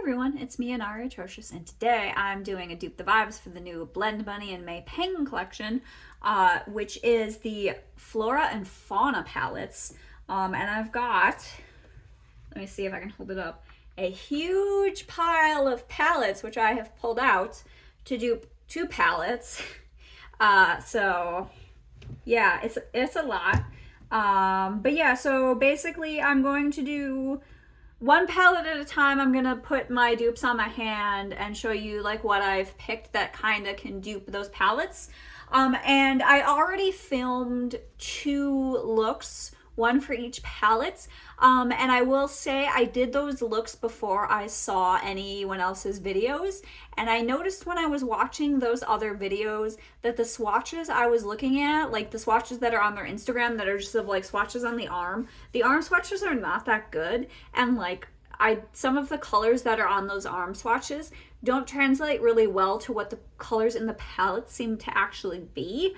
everyone, it's me, Anari Atrocious, and today I'm doing a Dupe the Vibes for the new Blend Bunny and May Peng collection, which is the Flora and Fauna palettes. And I've got, let me see if I can hold it up, a huge pile of palettes, which I have pulled out to dupe two palettes. So yeah, it's a lot. But yeah, so basically I'm going to do one palette at a time. I'm gonna put my dupes on my hand and show you like what I've picked that kind of can dupe those palettes. And I already filmed two looks, one for each palette. And I will say I did those looks before I saw anyone else's videos. And I noticed when I was watching those other videos that the swatches I was looking at, like the swatches that are on their Instagram that are just of like swatches on the arm swatches are not that good. And like some of the colors that are on those arm swatches don't translate really well to what the colors in the palette seem to actually be.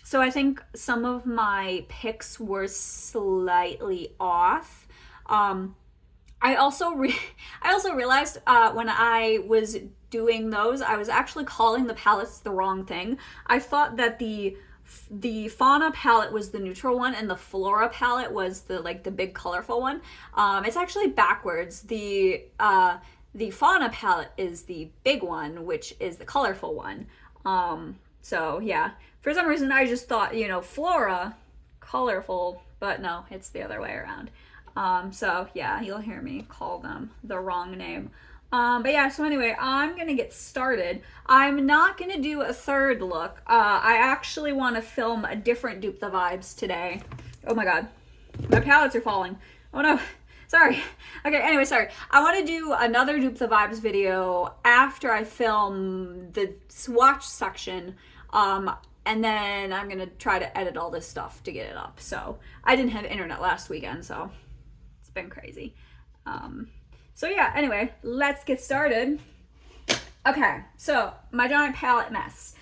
So I think some of my picks were slightly off. I also realized when I was doing those, I was actually calling the palettes the wrong thing. I thought that the Fauna palette was the neutral one and the Flora palette was the big colorful one. It's actually backwards. The Fauna palette is the big one, which is the colorful one. So yeah, for some reason I just thought, Flora, colorful, but no, it's the other way around. So yeah, you'll hear me call them the wrong name. But yeah, so anyway, I'm gonna get started. I'm not gonna do a third look. I actually want to film a different Dupe the Vibes today. Oh my god, my palettes are falling. Oh no, sorry. Okay, anyway, sorry. I want to do another Dupe the Vibes video after I film the swatch section. And then I'm gonna try to edit all this stuff to get it up. So I didn't have internet last weekend, so it's been crazy. So yeah, anyway, let's get started. Okay, so my giant palette mess.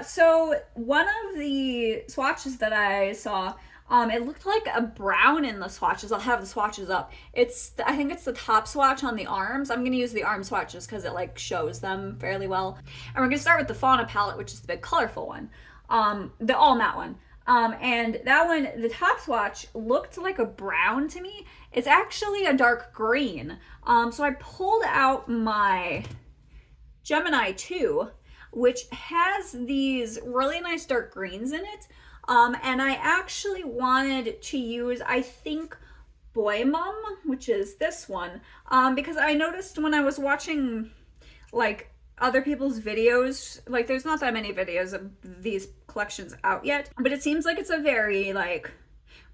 So one of the swatches that I saw, it looked like a brown in the swatches. I'll have the swatches up. I think it's the top swatch on the arms. I'm gonna use the arm swatches because it like shows them fairly well. And we're gonna start with the Fauna palette, which is the big colorful one, the all matte one. And that one, the top swatch looked like a brown to me. It's actually a dark green. So I pulled out my Gemini 2, which has these really nice dark greens in it. And I actually wanted to use, I think, Boy Mum, which is this one, because I noticed when I was watching like other people's videos, like there's not that many videos of these collections out yet, but it seems like it's a very like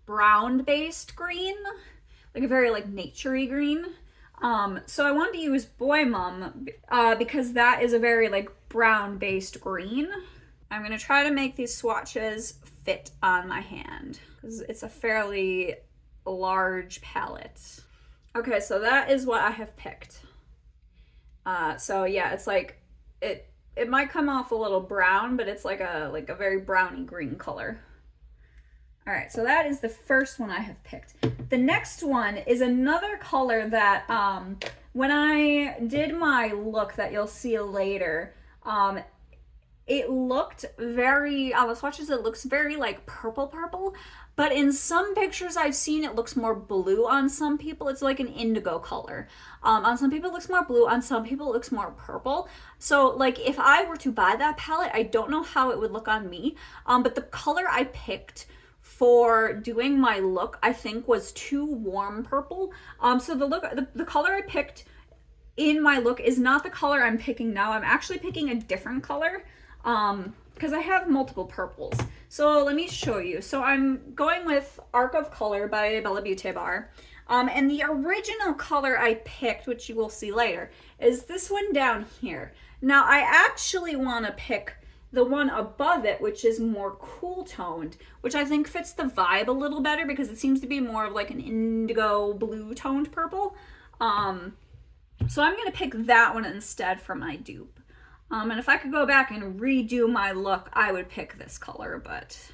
brown based green, like a very like naturey green. So I wanted to use Boy Mum because that is a very like brown based green. I'm gonna try to make these swatches fit on my hand because it's a fairly large palette. Okay, so that is what I have picked. So yeah, it's like it might come off a little brown, but it's like a very browny green color. All right, so that is the first one I have picked. The next one is another color that when I did my look that you'll see later, it looked very, on the swatches, it looks very like purple, but in some pictures I've seen it looks more blue on some people. It's like an indigo color. On some people it looks more blue, on some people it looks more purple. So like if I were to buy that palette, I don't know how it would look on me, but the color I picked for doing my look, I think was too warm purple. So the color I picked in my look is not the color I'm picking now. I'm actually picking a different color. Because I have multiple purples. So let me show you. So I'm going with Arc of Color by Bella Beauté Bar. And the original color I picked, which you will see later, is this one down here. Now I actually want to pick the one above it, which is more cool toned, which I think fits the vibe a little better because it seems to be more of like an indigo blue toned purple. So I'm going to pick that one instead for my dupe. And if I could go back and redo my look, I would pick this color. But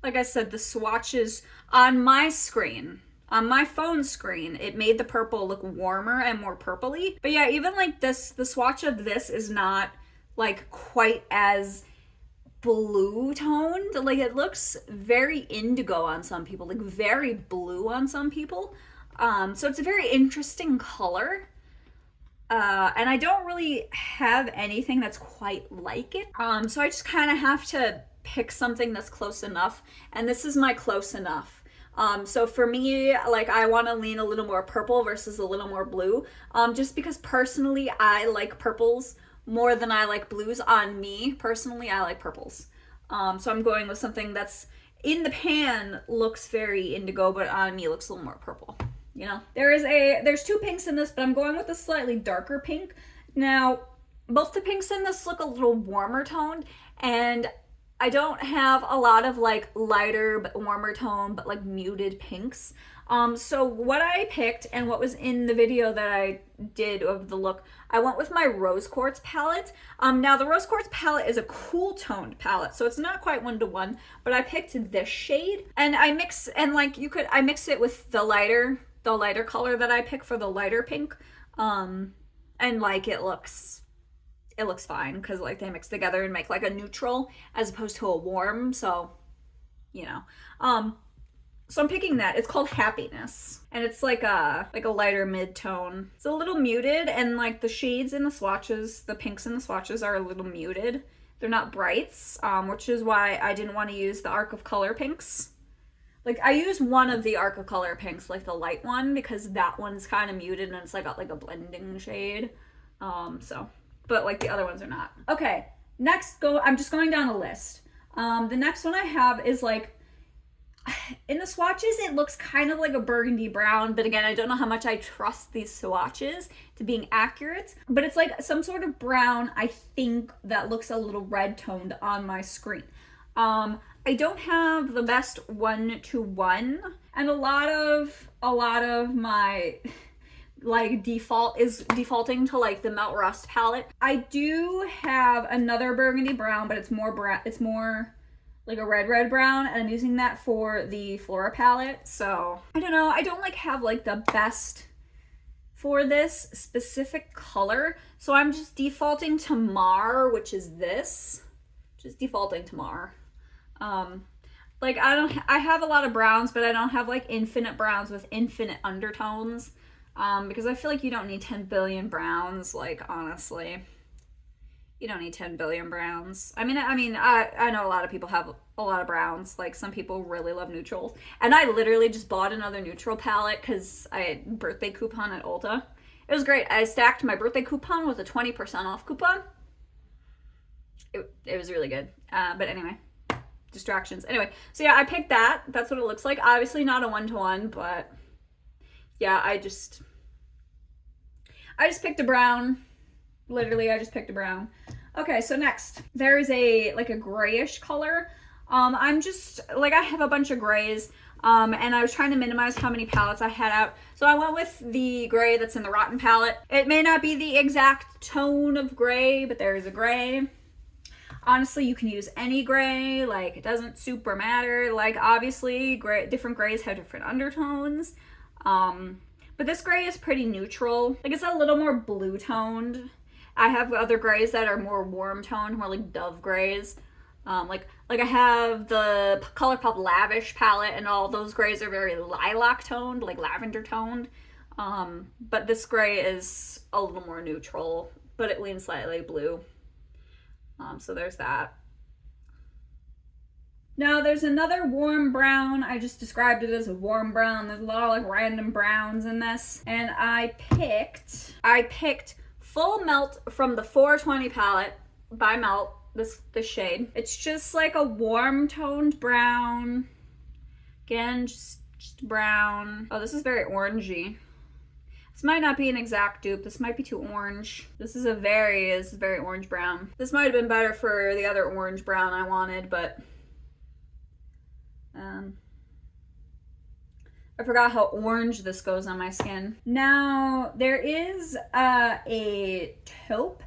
like I said, the swatches on my screen On my phone screen, it made the purple look warmer and more purpley. But yeah, even like this, the swatch of this is not like quite as blue toned. Like it looks very indigo on some people, like very blue on some people. So it's a very interesting color. And I don't really have anything that's quite like it. So I just kind of have to pick something that's close enough. And this is my close enough. So for me, like I want to lean a little more purple versus a little more blue. Just because personally I like purples more than I like blues. On me, personally, I like purples. So I'm going with something that's in the pan looks very indigo, but on me looks a little more purple. You know, there's two pinks in this, but I'm going with a slightly darker pink. Now, both the pinks in this look a little warmer toned, and I don't have a lot of like lighter but warmer tone, but like muted pinks. So what I picked and what was in the video that I did of the look, I went with my Rose Quartz palette. Now the Rose Quartz palette is a cool toned palette, so it's not quite 1-to-1, but I picked this shade and I mix it with the lighter color that I pick for the lighter pink. And like it looks fine because like they mix together and make like a neutral as opposed to a warm, so you know. So I'm picking that. It's called Happiness, and it's like a lighter mid-tone. It's a little muted, and like the shades in the swatches, the pinks in the swatches are a little muted. They're not brights, which is why I didn't want to use the Arc of Color pinks. Like I use one of the Arc of Color pinks, like the light one, because that one's kind of muted and it's like got like a blending shade. But like the other ones are not. Okay, I'm just going down a list. The next one I have is like, in the swatches, it looks kind of like a burgundy brown, but again, I don't know how much I trust these swatches to being accurate, but it's like some sort of brown, I think, that looks a little red toned on my screen. I don't have the best 1-to-1, and a lot of my like defaulting to like the Melt Rust palette. I do have another burgundy brown, but it's more like a red brown, and I'm using that for the Flora palette. So I don't know, I don't like have like the best for this specific color, so I'm just defaulting to Mar, which is this. Just defaulting to Mar. Like I have a lot of browns, but I don't have like infinite browns with infinite undertones, because I feel like you don't need 10 billion browns. Like honestly, you don't need 10 billion browns. I mean, I know a lot of people have a lot of browns. Like some people really love neutrals. And I literally just bought another neutral palette because I had a birthday coupon at Ulta. It was great. I stacked my birthday coupon with a 20% off coupon. It was really good. But anyway, distractions. Anyway, so yeah, I picked that. That's what it looks like. Obviously not a 1-to-1, but yeah, I just picked a brown. Literally, I just picked a brown. Okay, so next, there is a grayish color. I'm just, like, I have a bunch of grays, and I was trying to minimize how many palettes I had out. So I went with the gray that's in the Rotten palette. It may not be the exact tone of gray, but there is a gray. Honestly, you can use any gray, like, it doesn't super matter. Like, obviously, different grays have different undertones. But this gray is pretty neutral. Like, it's a little more blue toned. I have other grays that are more warm toned, more like dove grays. Like I have the ColourPop Lavish palette, and all those grays are very lilac toned, like lavender toned. But this gray is a little more neutral, but it leans slightly blue. So there's that. Now there's another warm brown. I just described it as a warm brown. There's a lot of like random browns in this. And I picked Full Melt from the 420 palette by Melt, this shade. It's just like a warm toned brown. Again, just brown. Oh, this is very orangey. This might not be an exact dupe. This might be too orange. This is very orange brown. This might have been better for the other orange brown I wanted, but I forgot how orange this goes on my skin. Now, there is a taupe.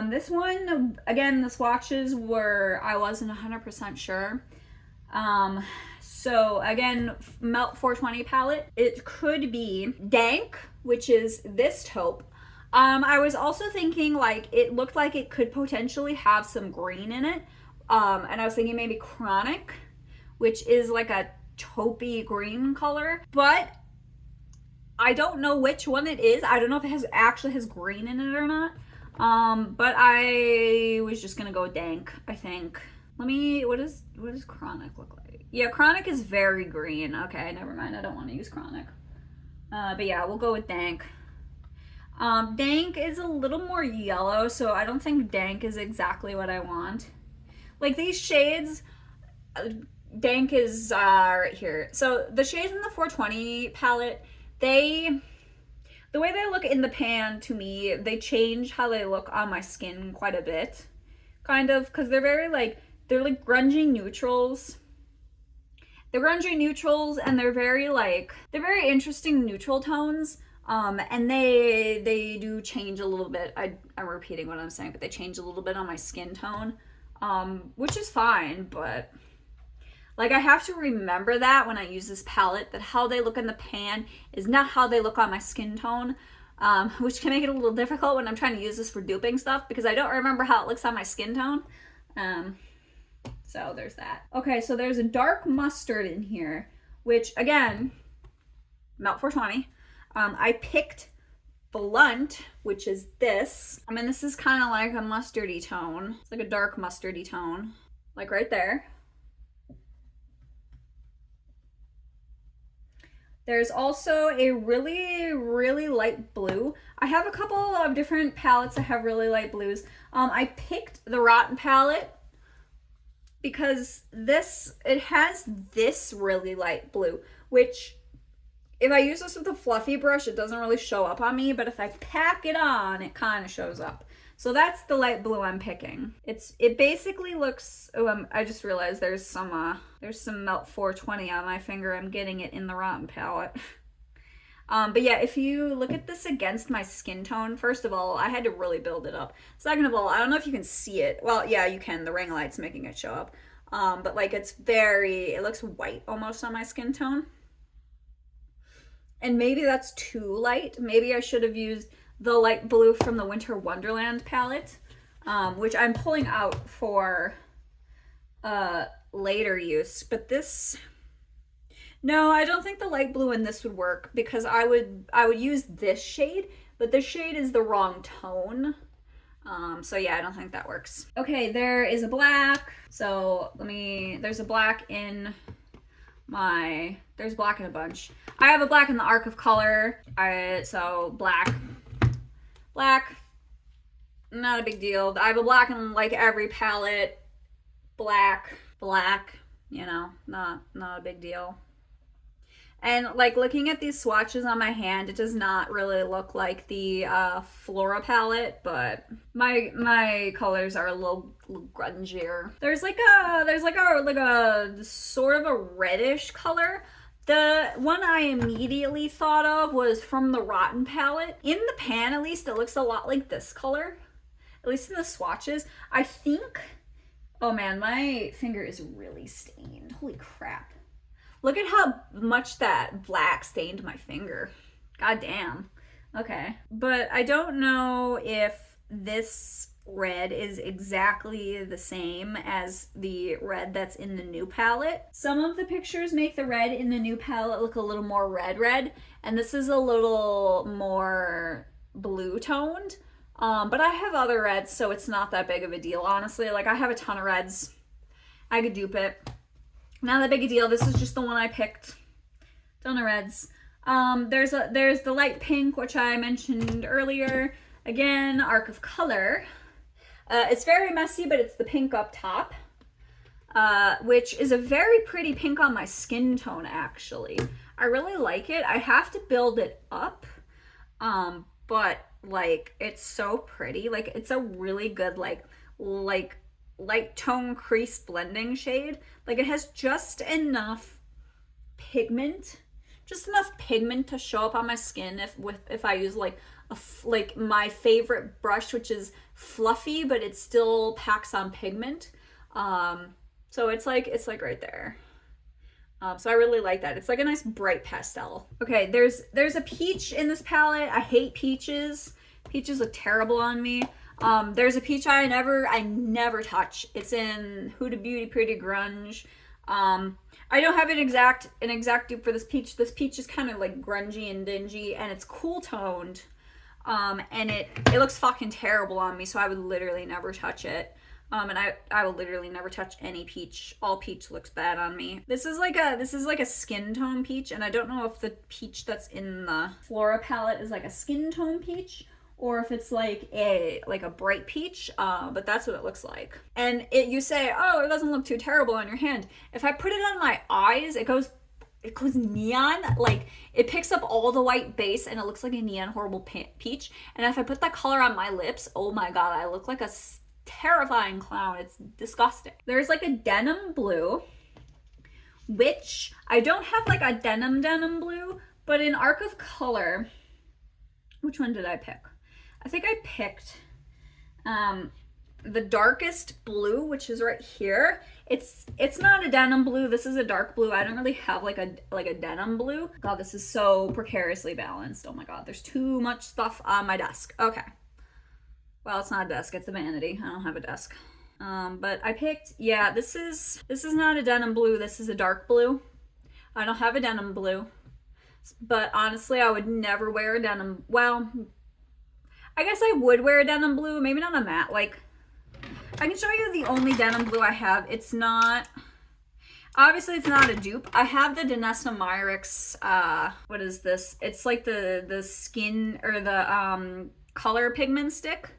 This one, again, the swatches were, I wasn't 100% sure. So again, Melt 420 palette. It could be Dank, which is this taupe. I was also thinking like it looked like it could potentially have some green in it. And I was thinking maybe Chronic, which is like a taupey green color, but I don't know which one it is. I don't know if it actually has green in it or not. But I was just gonna go Dank, I think. What does Chronic look like? Yeah, Chronic is very green. Okay, never mind. I don't want to use Chronic. But yeah, we'll go with Dank. Dank is a little more yellow, so I don't think Dank is exactly what I want. Like these shades, Dank is right here. So the shades in the 420 palette, the way they look in the pan, to me, they change how they look on my skin quite a bit. Kind of, because they're like grungy neutrals. They're grungy neutrals, and they're very interesting neutral tones. And they do change a little bit. I'm repeating what I'm saying, but they change a little bit on my skin tone, which is fine, but like I have to remember that when I use this palette, that how they look in the pan is not how they look on my skin tone, which can make it a little difficult when I'm trying to use this for duping stuff because I don't remember how it looks on my skin tone. So there's that. Okay, so there's a dark mustard in here, which again, Melt 420. I picked Blunt, which is this. I mean, this is kind of like a mustardy tone. It's like a dark mustardy tone, like right there. There's also a really, really light blue. I have a couple of different palettes that have really light blues. I picked the Rotten palette because it has this really light blue, which if I use this with a fluffy brush, it doesn't really show up on me, but if I pack it on, it kind of shows up. So that's the light blue I'm picking. It basically looks, I just realized there's some Melt 420 on my finger. I'm getting it in the Rotten palette. But yeah, if you look at this against my skin tone, first of all, I had to really build it up. Second of all, I don't know if you can see it. Well, yeah, you can. The ring light's making it show up. But like it looks white almost on my skin tone. And maybe that's too light. Maybe I should have used the light blue from the Winter Wonderland palette, which I'm pulling out for later use. But no, I don't think the light blue in this would work because I would use this shade, but this shade is the wrong tone. So yeah, I don't think that works. Okay, there is a black. So there's a black in there's black in a bunch. I have a black in the Arc of Color. So black, not a big deal. I have a black in like every palette. Black, you know, not a big deal. And like looking at these swatches on my hand, it does not really look like the Flora palette, but my colors are a little grungier. There's like a sort of a reddish color. The one I immediately thought of was from the Rotten palette. In the pan, at least, it looks a lot like this color. At least in the swatches. I think, oh man, my finger is really stained. Holy crap. Look at how much that black stained my finger. God damn. Okay. But I don't know if this red is exactly the same as the red that's in the new palette. Some of the pictures make the red in the new palette look a little more red, and this is a little more blue toned. But I have other reds, so it's not that big of a deal, honestly. Like, I have a ton of reds. I could dupe it. Not that big a deal. This is just the one I picked. Ton of reds. There's the light pink, which I mentioned earlier. Again, Arc of Color. It's very messy, but it's the pink up top, which is a very pretty pink on my skin tone, actually. I really like it. I have to build it up, but like it's so pretty. Like, it's a really good like light tone crease blending shade. Like, it has just enough pigment to show up on my skin if I use like my favorite brush, which is fluffy, but it still packs on pigment. So it's like right there. So I really like that. It's like a nice bright pastel. Okay, there's a peach in this palette. I hate peaches. Peaches look terrible on me. There's a peach I never touch. It's in Huda Beauty Pretty Grunge. I don't have an exact dupe for this peach. This peach is kind of like grungy and dingy, and it's cool toned. And it looks fucking terrible on me, so I would literally never touch it. And I will literally never touch any peach. All peach looks bad on me. This is like a skin tone peach, and I don't know if the peach that's in the Flora palette is like a skin tone peach or if it's like a bright peach, but that's what it looks like. And you say, oh, it doesn't look too terrible on your hand. If I put it on my eyes, it goes neon. Like, it picks up all the white base and it looks like a neon horrible peach. And if I put that color on my lips, oh my god, I look like a terrifying clown. It's disgusting. There's like a denim blue, which I don't have like a denim blue, but in Arc of Color, which one did I pick? I think I picked the darkest blue, which is right here. It's not a denim blue. This is a dark blue. I don't really have like a denim blue. God, this is so precariously balanced. Oh my god, there's too much stuff on my desk. Okay. Well, it's not a desk, it's a vanity. I don't have a desk. But I picked, yeah, this is not a denim blue, this is a dark blue. I don't have a denim blue. But honestly, I would never wear a denim, well, I guess I would wear a denim blue, maybe not a matte. Like, I can show you the only denim blue I have. It's not, obviously it's not a dupe. I have the Danessa Myricks, what is this? It's like the skin, or the color pigment stick.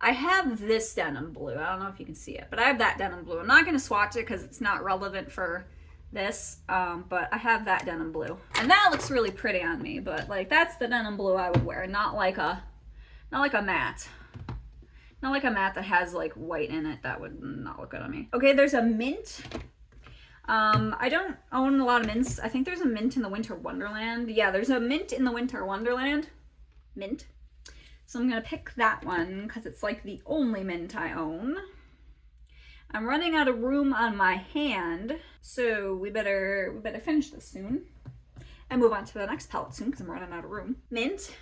I have this denim blue. I don't know if you can see it, but I have that denim blue. I'm not going to swatch it because it's not relevant for this, but I have that denim blue. And that looks really pretty on me, but like that's the denim blue I would wear, not like a matte. Not like a matte that has like white in it. That would not look good on me. Okay, there's a mint. I don't own a lot of mints. I think there's a mint in the Winter Wonderland. Yeah, there's a mint in the Winter Wonderland. Mint. So I'm gonna pick that one because it's like the only mint I own. I'm running out of room on my hand, so we better finish this soon and move on to the next palette soon because I'm running out of room. Mint.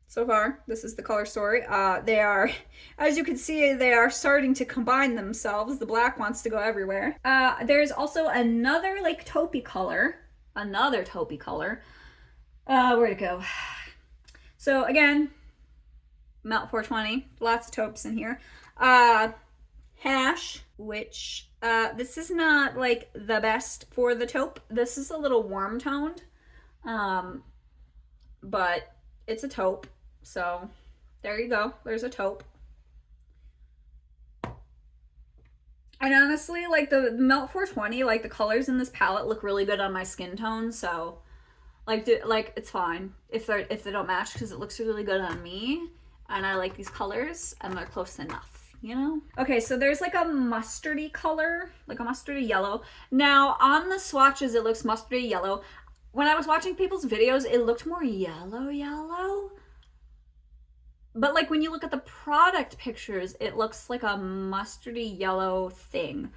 So far, this is the color story. They are, as you can see, they are starting to combine themselves. The black wants to go everywhere. There's also another like taupey color. Where'd it go? So again, Melt 420, lots of taupes in here. Hash, which, this is not like the best for the taupe. This is a little warm toned, but it's a taupe. So there you go. There's a taupe. And honestly, like the Melt 420, like the colors in this palette look really good on my skin tone. So like it's fine if they don't match because it looks really good on me. And I like these colors and they're close enough, you know? Okay, so there's like a mustardy color, like a mustardy yellow. Now on the swatches, it looks mustardy yellow. When I was watching people's videos, it looked more yellow. But like when you look at the product pictures, it looks like a mustardy yellow thing.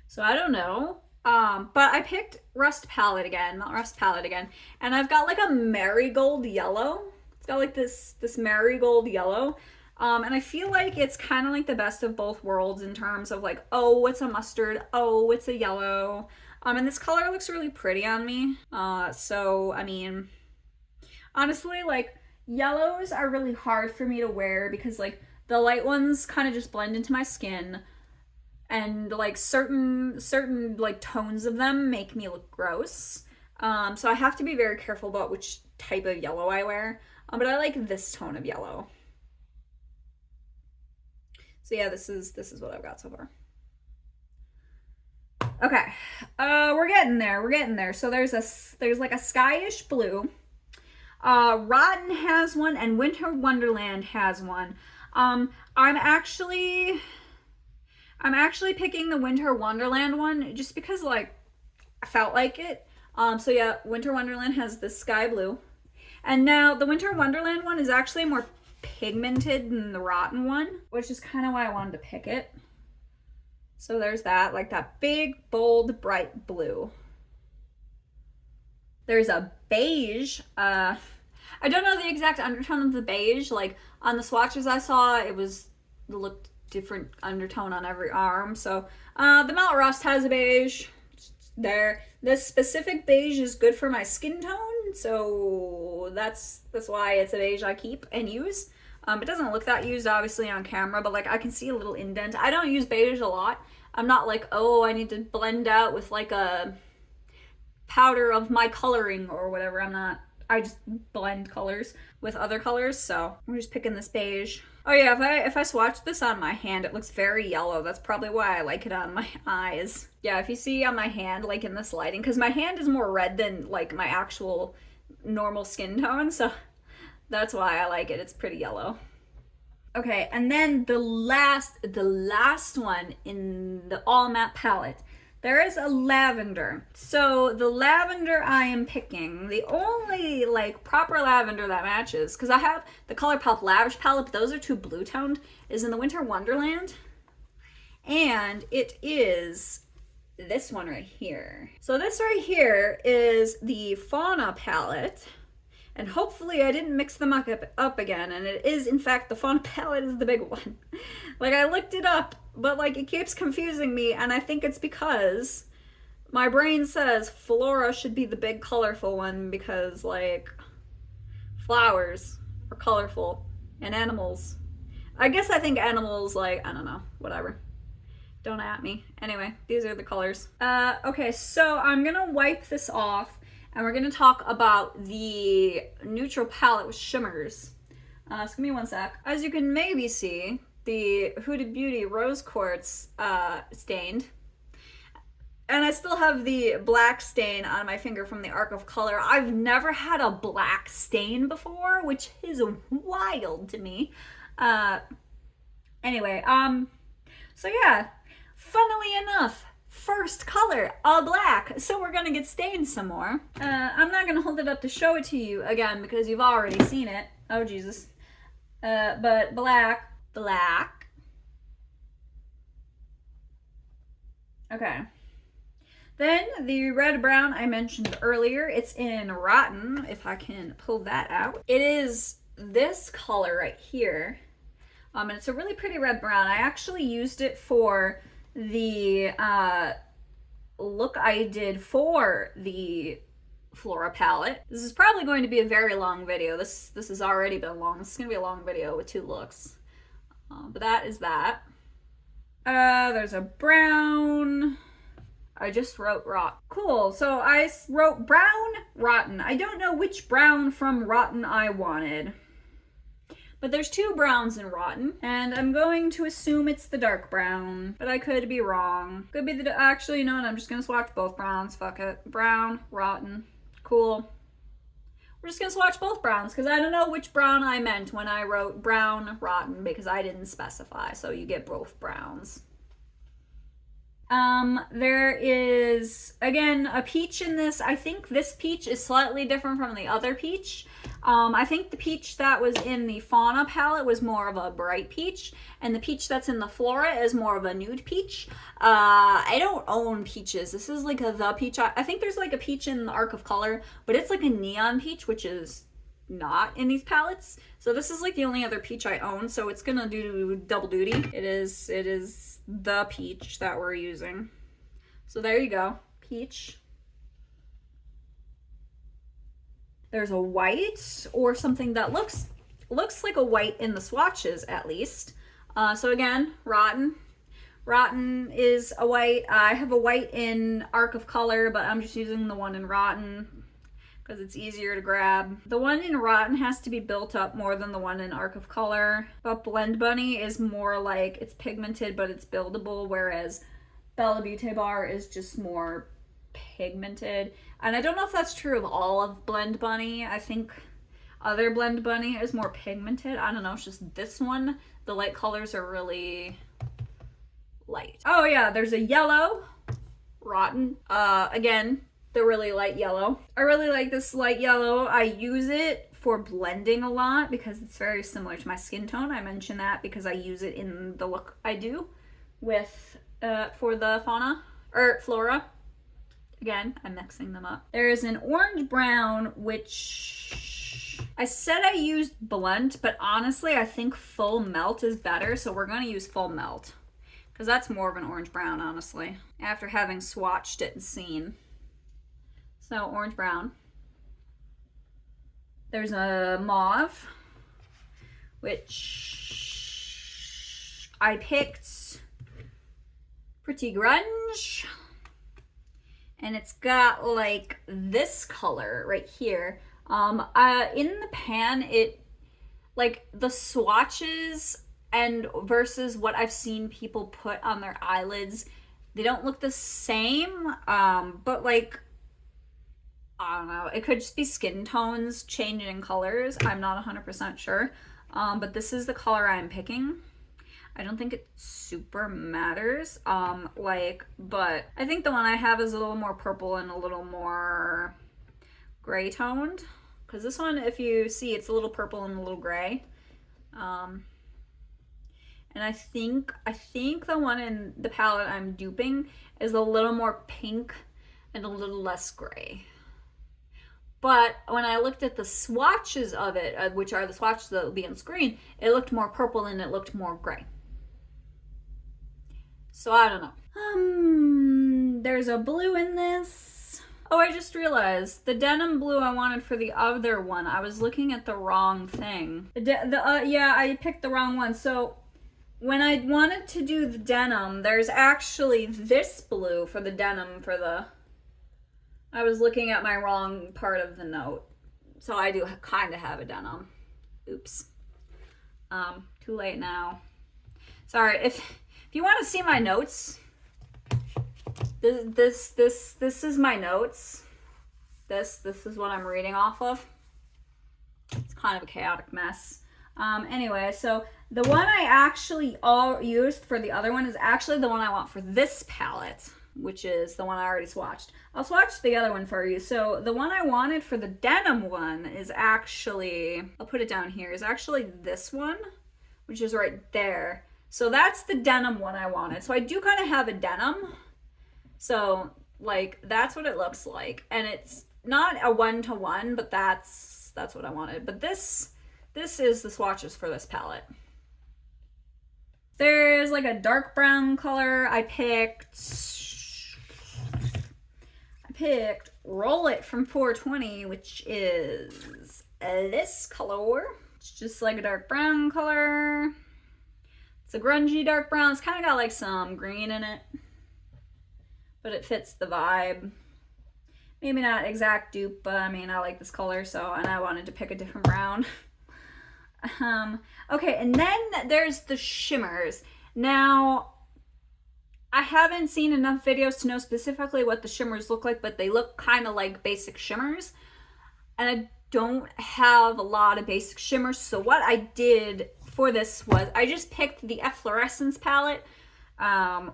So I don't know. But I picked Rust Palette again, not Rust Palette again. And I've got like a marigold yellow. It's got like this marigold yellow. And I feel like it's kind of like the best of both worlds in terms of like, oh, it's a mustard. Oh, it's a yellow. And this color looks really pretty on me. So, I mean, honestly, like, yellows are really hard for me to wear because like the light ones kind of just blend into my skin, and like certain like tones of them make me look gross. So I have to be very careful about which type of yellow I wear. But I like this tone of yellow. So yeah, this is what I've got so far. Okay, we're getting there. So there's like a skyish blue. Rotten has one and Winter Wonderland has one. I'm actually picking the Winter Wonderland one just because like I felt like it. So yeah, Winter Wonderland has the sky blue. And now the Winter Wonderland one is actually more pigmented than the Rotten one, which is kind of why I wanted to pick it. So there's that, like that big, bold, bright blue. There's a beige. I don't know the exact undertone of the beige. Like on the swatches I saw, it looked different undertone on every arm. So the Melt Rust has a beige. There, this specific beige is good for my skin tone, so that's why it's a beige I keep and use. It doesn't look that used obviously on camera, but like I can see a little indent. I don't use beige a lot. I'm not like, oh, I need to blend out with like a powder of my coloring or whatever. I'm not. I just blend colors with other colors, so I'm just picking this beige. Oh yeah, if I swatch this on my hand, it looks very yellow. That's probably why I like it on my eyes. Yeah, if you see on my hand, like in this lighting, because my hand is more red than like my actual normal skin tone, so that's why I like it. It's pretty yellow. Okay, and then the last one in the all matte palette, there is a lavender. So the lavender I am picking, the only like proper lavender that matches, because I have the ColourPop Lavish palette, but those are too blue toned, is in the Winter Wonderland. And it is this one right here. So this right here is the Fauna palette. And hopefully I didn't mix them up again, and it is in fact the Fauna palette is the big one. Like I looked it up, but like it keeps confusing me, and I think it's because my brain says Flora should be the big colorful one because like flowers are colorful and animals. I guess I think animals, like, I don't know, whatever. Don't at me. Anyway, these are the colors. Okay, so I'm gonna wipe this off and we're gonna talk about the neutral palette with shimmers. So give me one sec. As you can maybe see, the Huda Beauty Rose Quartz stained. And I still have the black stain on my finger from the Arc of Color. I've never had a black stain before, which is wild to me. Anyway, so yeah, funnily enough, first color, a black. So we're gonna get stained some more. I'm not gonna hold it up to show it to you again because you've already seen it. Oh Jesus. But black. Okay. Then the red brown I mentioned earlier, it's in Rotten, if I can pull that out. It is this color right here. And it's a really pretty red brown. I actually used it for the look I did for the Flora palette. This is probably going to be a very long video. This has already been long. This is going to be a long video with 2 looks. But that is that. There's a brown. I just wrote rot. Cool, so I wrote brown, rotten. I don't know which brown from rotten I wanted. But there's 2 browns in rotten, and I'm going to assume it's the dark brown, but I could be wrong. Could be the, actually, you know what, I'm just gonna swatch both browns, fuck it. Brown, rotten, cool. We're just gonna swatch both browns, because I don't know which brown I meant when I wrote brown, rotten, because I didn't specify, so you get both browns. There is, again, a peach in this. I think this peach is slightly different from the other peach. I think the peach that was in the Fauna palette was more of a bright peach, and the peach that's in the Flora is more of a nude peach. I don't own peaches. This is like the peach. I think there's like a peach in the Arc of Color, but it's like a neon peach, which is not in these palettes. So this is like the only other peach I own, so it's gonna do double duty. It is the peach that we're using. So there you go, peach. There's a white or something that looks like a white in the swatches at least. So again, rotten. Rotten is a white. I have a white in Arc of Color, but I'm just using the one in Rotten because it's easier to grab. The one in Rotten has to be built up more than the one in Arc of Color. But Blend Bunny is more like it's pigmented, but it's buildable, whereas Bella Beauty Bar is just more pigmented. And I don't know if that's true of all of Blend Bunny. I think other Blend Bunny is more pigmented. I don't know, it's just this one, the light colors are really light. Oh yeah, there's a yellow, Rotten. Again, the really light yellow. I really like this light yellow. I use it for blending a lot because it's very similar to my skin tone. I mention that because I use it in the look I do with for the Fauna, or Flora. Again, I'm mixing them up. There's an orange brown, which I said I used blend, but honestly, I think full melt is better, so we're gonna use full melt. Because that's more of an orange brown, honestly, after having swatched it and seen. So, orange brown. There's a mauve, which I picked Pretty Grunge. And it's got like this color right here. In the pan, it like the swatches and versus what I've seen people put on their eyelids, they don't look the same. But like, I don't know, it could just be skin tones changing colors. I'm not 100% sure. But this is the color I'm picking. I don't think it super matters, but I think the one I have is a little more purple and a little more gray toned. Because this one, if you see, it's a little purple and a little gray. And I think the one in the palette I'm duping is a little more pink and a little less gray. But when I looked at the swatches of it, which are the swatches that will be on screen, it looked more purple and it looked more gray. So I don't know. There's a blue in this. Oh, I just realized the denim blue I wanted for the other one. I was looking at the wrong thing. Yeah, I picked the wrong one. So when I wanted to do the denim, there's actually this blue for the denim for the... I was looking at my wrong part of the note. So I do kind of have a denim. Oops. Too late now. Sorry, if you want to see my notes, this is my notes. This is what I'm reading off of. It's kind of a chaotic mess. Anyway, so the one I actually used for the other one is actually the one I want for this palette, which is the one I already swatched. I'll swatch the other one for you. So the one I wanted for the denim one is actually, I'll put it down here, is actually this one, which is right there. So that's the denim one I wanted. So I do kind of have a denim. So like that's what it looks like. And it's not a 1-to-1, but that's what I wanted. But this is the swatches for this palette. There's like a dark brown color. I picked Roll It from 420, which is this color. It's just like a dark brown color. It's a grungy dark brown. It's kind of got like some green in it, but it fits the vibe. Maybe not exact dupe, but I mean, I like this color, so, and I wanted to pick a different brown. Okay, and then there's the shimmers. Now, I haven't seen enough videos to know specifically what the shimmers look like, but they look kind of like basic shimmers. And I don't have a lot of basic shimmers, so what I did for this was I just picked the Efflorescence palette,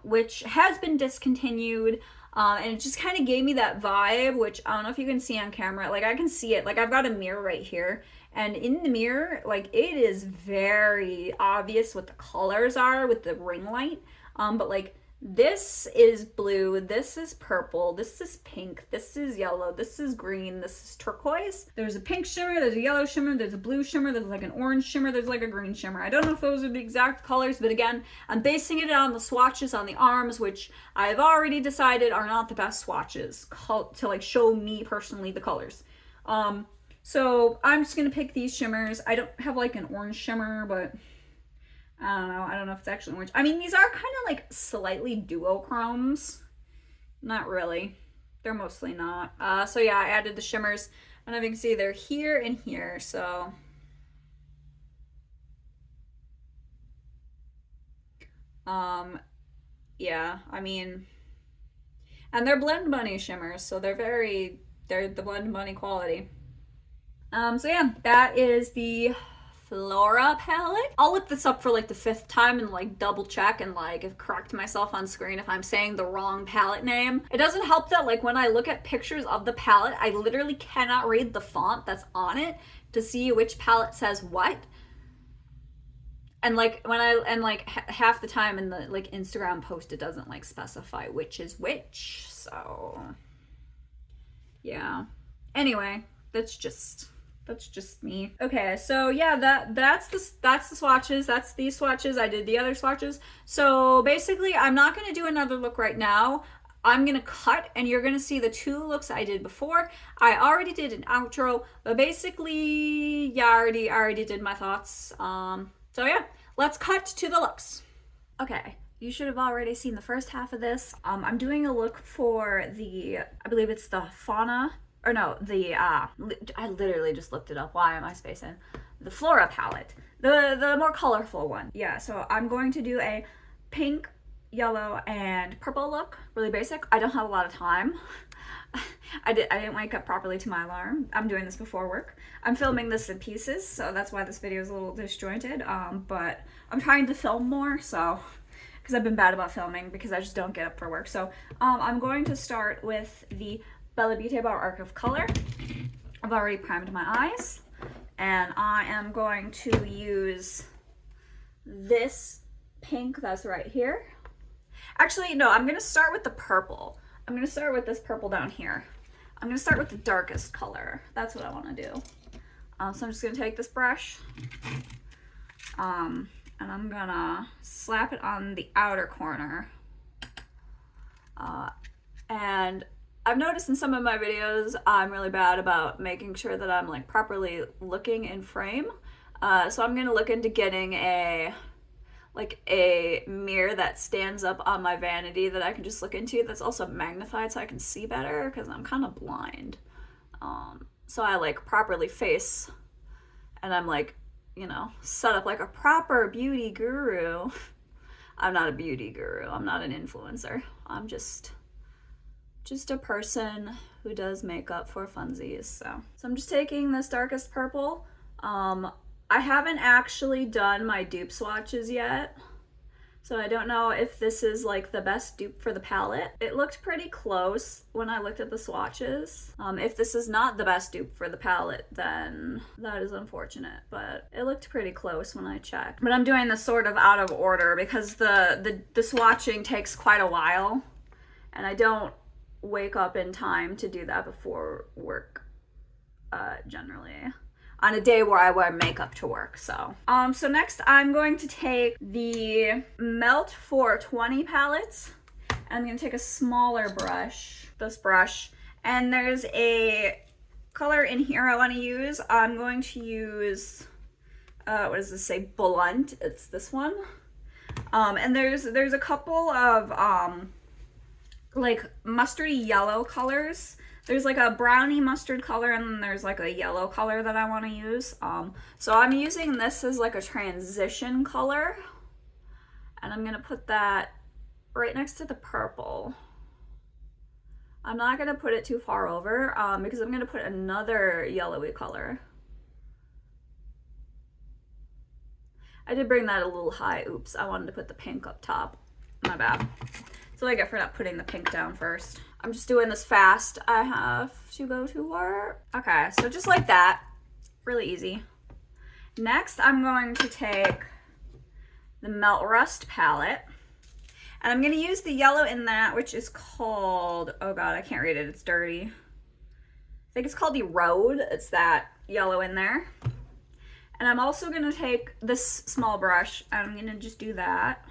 which has been discontinued, and it just kind of gave me that vibe, which I don't know if you can see on camera. Like, I can see it. Like, I've got a mirror right here, and in the mirror, like, it is very obvious what the colors are with the ring light, but like, this is blue, this is purple, this is pink, this is yellow, this is green, this is turquoise. There's a pink shimmer, there's a yellow shimmer, there's a blue shimmer, there's like an orange shimmer, there's like a green shimmer. I don't know if those are the exact colors, but again, I'm basing it on the swatches on the arms, which I've already decided are not the best swatches to like show me personally the colors. So I'm just gonna pick these shimmers. I don't have like an orange shimmer, but I don't know. I don't know if it's actually orange. I mean, these are kind of like slightly duochromes. Not really. They're mostly not. So yeah, I added the shimmers. And as you can see, they're here and here. So yeah, I mean, and they're Blend Bunny shimmers, so they're the Blend Bunny quality. So yeah, that is the Flora palette. I'll look this up for like the 5th time and like double check and like correct myself on screen if I'm saying the wrong palette name. It doesn't help that like when I look at pictures of the palette, I literally cannot read the font that's on it to see which palette says what. And like when I and like half the time in the like Instagram post it doesn't like specify which is which. So yeah. Anyway, that's just me. Okay, so yeah, that's the swatches. That's these swatches. I did the other swatches. So basically, I'm not gonna do another look right now. I'm gonna cut, and you're gonna see the two looks I did before. I already did an outro, but basically, yeah, I already did my thoughts. So yeah, let's cut to the looks. Okay, you should have already seen the first half of this. I'm doing a look for the, I believe it's the Fauna, or no, the, I literally just looked it up. Why am I spacing? The Flora palette, the more colorful one. Yeah, so I'm going to do a pink, yellow, and purple look, really basic. I don't have a lot of time. I didn't wake up properly to my alarm. I'm doing this before work. I'm filming this in pieces, so that's why this video is a little disjointed. But I'm trying to film more, so because I've been bad about filming because I just don't get up for work. So I'm going to start with the Bella Beauty Bar Arc of Color. I've already primed my eyes, and I am going to use this pink that's right here. Actually, no, I'm gonna start with the purple. I'm gonna start with this purple down here. I'm gonna start with the darkest color. That's what I wanna do. So I'm just gonna take this brush, and I'm gonna slap it on the outer corner. And I've noticed in some of my videos, I'm really bad about making sure that I'm like properly looking in frame. So I'm gonna look into getting a mirror that stands up on my vanity that I can just look into, that's also magnified so I can see better because I'm kind of blind. So I like properly face, and I'm like, you know, set up like a proper beauty guru. I'm not a beauty guru. I'm not an influencer. I'm just a person who does makeup for funsies. So I'm just taking this darkest purple. I haven't actually done my dupe swatches yet, so I don't know if this is like the best dupe for the palette. It looked pretty close when I looked at the swatches. If this is not the best dupe for the palette, then that is unfortunate, but it looked pretty close when I checked. But I'm doing this sort of out of order because the swatching takes quite a while, and I don't wake up in time to do that before work, generally. On a day where I wear makeup to work, so. So next I'm going to take the Melt 420 palette. I'm gonna take a smaller brush, this brush, and there's a color in here I wanna use. I'm going to use, what does this say, Blunt, it's this one. And there's a couple of, like mustardy yellow colors. There's like a brownie mustard color, and then there's like a yellow color that I want to use. So I'm using this as like a transition color, and I'm gonna put that right next to the purple. I'm not gonna put it too far over because I'm gonna put another yellowy color. I did bring that a little high. Oops, I wanted to put the pink up top. My bad. That's what I get for not putting the pink down first. I'm just doing this fast. I have to go to work. Okay, so just like that, really easy. Next, I'm going to take the Melt Rust palette, and I'm gonna use the yellow in that, which is called, oh God, I can't read it, it's dirty. I think it's called the Road. It's that yellow in there. And I'm also gonna take this small brush, and I'm gonna just do that